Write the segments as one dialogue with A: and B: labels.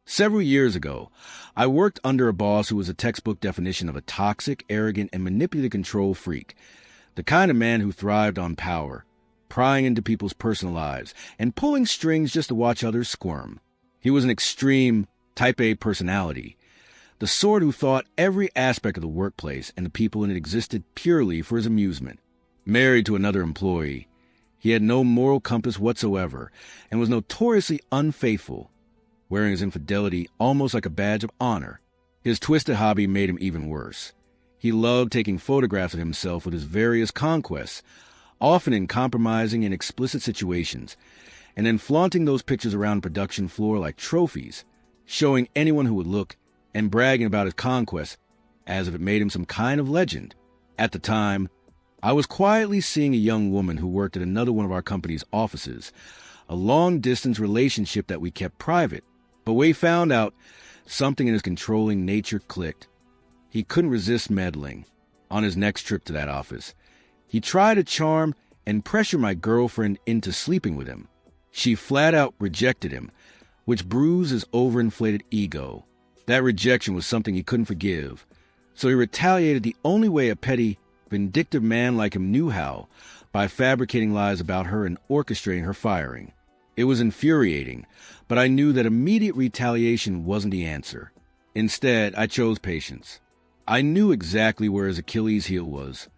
A: Several years ago, I worked under a boss who was a textbook definition of a toxic, arrogant, and manipulative control freak. The kind of man who thrived on power, prying into people's personal lives, and pulling strings just to watch others squirm. He was an extreme, type A personality, the sort who thought every aspect of the workplace and the people in it existed purely for his amusement. Married to another employee, he had no moral compass whatsoever and was notoriously unfaithful, wearing his infidelity almost like a badge of honor. His twisted hobby made him even worse. He loved taking photographs of himself with his various conquests, often in compromising and explicit situations, and then flaunting those pictures around the production floor like trophies, showing anyone who would look and bragging about his conquests as if it made him some kind of legend. At the time, I was quietly seeing a young woman who worked at another one of our company's offices, a long-distance relationship that we kept private. But when we found out, something in his controlling nature clicked. He couldn't resist meddling. On his next trip to that office, he tried to charm and pressure my girlfriend into sleeping with him. She flat out rejected him, which bruised his overinflated ego. That rejection was something he couldn't forgive, so he retaliated the only way a petty, vindictive man like him knew how, by fabricating lies about her and orchestrating her firing. It was infuriating, but I knew that immediate retaliation wasn't the answer. Instead, I chose patience. I knew exactly where his Achilles heel was.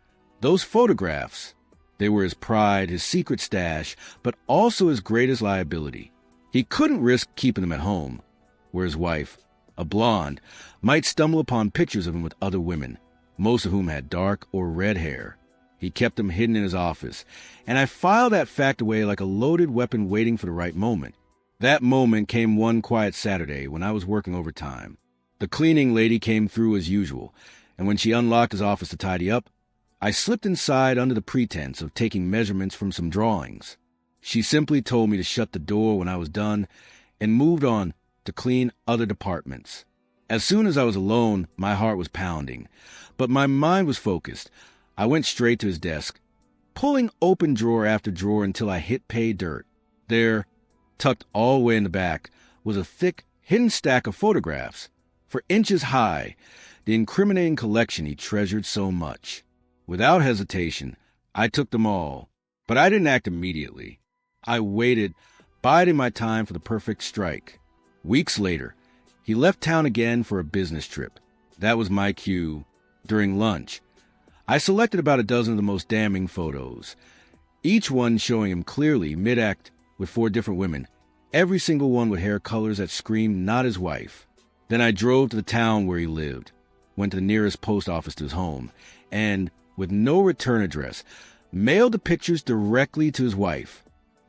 A: Those photographs. They were his pride, his secret stash, but also his greatest liability. He couldn't risk keeping them at home, where his wife, a blonde, might stumble upon pictures of him with other women, most of whom had dark or red hair. He kept them hidden in his office, and I filed that fact away like a loaded weapon waiting for the right moment. That moment came one quiet Saturday when I was working overtime. The cleaning lady came through as usual, and when she unlocked his office to tidy up, I slipped inside under the pretense of taking measurements from some drawings. She simply told me to shut the door when I was done and moved on to clean other departments. As soon as I was alone, my heart was pounding, but my mind was focused. I went straight to his desk, pulling open drawer after drawer until I hit pay dirt. There, tucked all the way in the back, was a thick, hidden stack of photographs, for inches high, the incriminating collection he treasured so much. Without hesitation, I took them all, but I didn't act immediately. I waited, biding my time for the perfect strike. Weeks later, he left town again for a business trip. That was my cue. During lunch, I selected about a dozen of the most damning photos, each one showing him clearly mid-act with 4 different women, every single one with hair colors that screamed not his wife. Then I drove to the town where he lived, went to the nearest post office to his home, and, with no return address, mailed the pictures directly to his wife.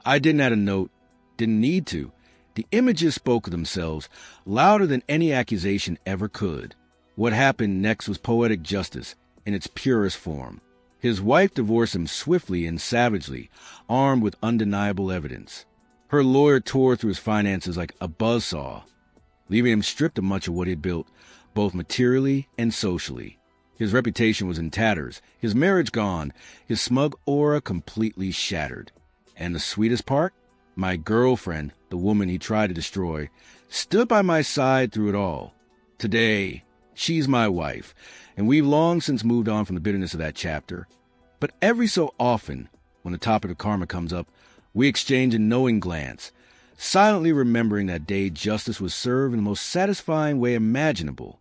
A: I didn't add a note, didn't need to. The images spoke of themselves, louder than any accusation ever could. What happened next was poetic justice in its purest form. His wife divorced him swiftly and savagely, armed with undeniable evidence. Her lawyer tore through his finances like a buzzsaw, leaving him stripped of much of what he had built, both materially and socially. His reputation was in tatters, his marriage gone, his smug aura completely shattered. And the sweetest part? My girlfriend, the woman he tried to destroy, stood by my side through it all. Today, she's my wife, and we've long since moved on from the bitterness of that chapter. But every so often, when the topic of karma comes up, we exchange a knowing glance, silently remembering that day justice was served in the most satisfying way imaginable.